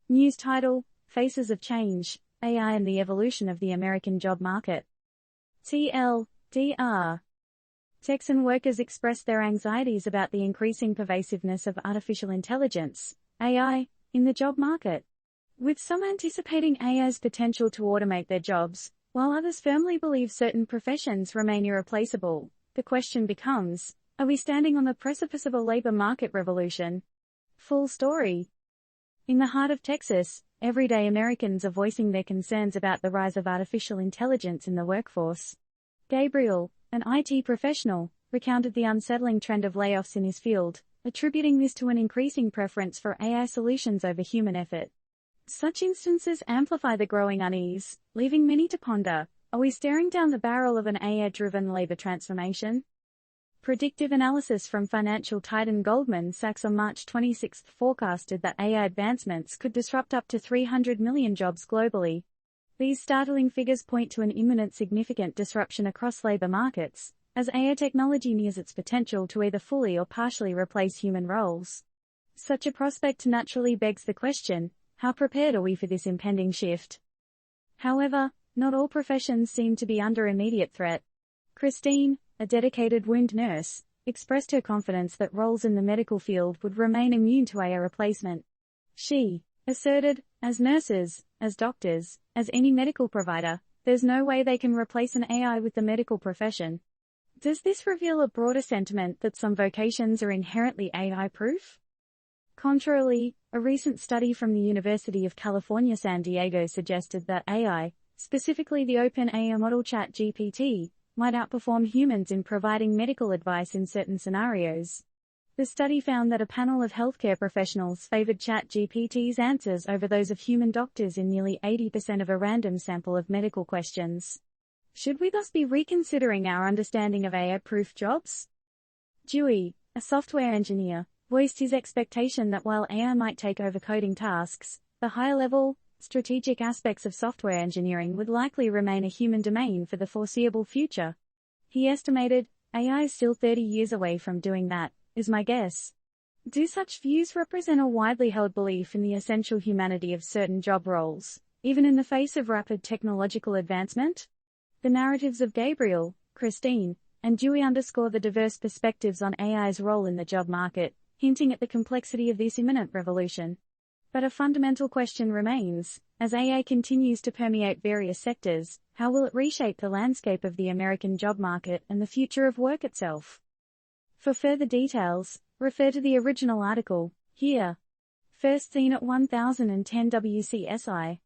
News title, Faces of Change, AI and the Evolution of the American Job Market. TLDR. Texan workers expressed their anxieties about the increasing pervasiveness of artificial intelligence, AI, in the job market. With some anticipating AI's potential to automate their jobs, while others firmly believe certain professions remain irreplaceable, the question becomes, are we standing on the precipice of a labor market revolution? Full story. In the heart of Texas, everyday Americans are voicing their concerns about the rise of artificial intelligence in the workforce. Gabriel, an IT professional, recounted the unsettling trend of layoffs in his field, attributing this to an increasing preference for AI solutions over human effort. Such instances amplify the growing unease, leaving many to ponder, are we staring down the barrel of an AI-driven labor transformation? Predictive analysis from financial titan Goldman Sachs on March 26 forecasted that AI advancements could disrupt up to 300 million jobs globally. These startling figures point to an imminent significant disruption across labor markets, as AI technology nears its potential to either fully or partially replace human roles. Such a prospect naturally begs the question, how prepared are we for this impending shift? However, not all professions seem to be under immediate threat. Christine, a dedicated wound nurse, expressed her confidence that roles in the medical field would remain immune to AI replacement. She asserted, as nurses, as doctors, as any medical provider, there's no way they can replace an AI with the medical profession. Does this reveal a broader sentiment that some vocations are inherently AI-proof? Contrarily, a recent study from the University of California, San Diego suggested that AI, specifically the OpenAI model ChatGPT, might outperform humans in providing medical advice in certain scenarios. The study found that a panel of healthcare professionals favored ChatGPT's answers over those of human doctors in nearly 80% of a random sample of medical questions. Should we thus be reconsidering our understanding of AI-proof jobs? Dewey, a software engineer, voiced his expectation that while AI might take over coding tasks, the higher-level, strategic aspects of software engineering would likely remain a human domain for the foreseeable future. He estimated, AI is still 30 years away from doing that, is my guess. Do such views represent a widely held belief in the essential humanity of certain job roles, even in the face of rapid technological advancement? The narratives of Gabriel, Christine, and Dewey underscore the diverse perspectives on AI's role in the job market, hinting at the complexity of this imminent revolution. But a fundamental question remains, as AI continues to permeate various sectors, how will it reshape the landscape of the American job market and the future of work itself? For further details, refer to the original article, here. First seen at 1010 WCSI.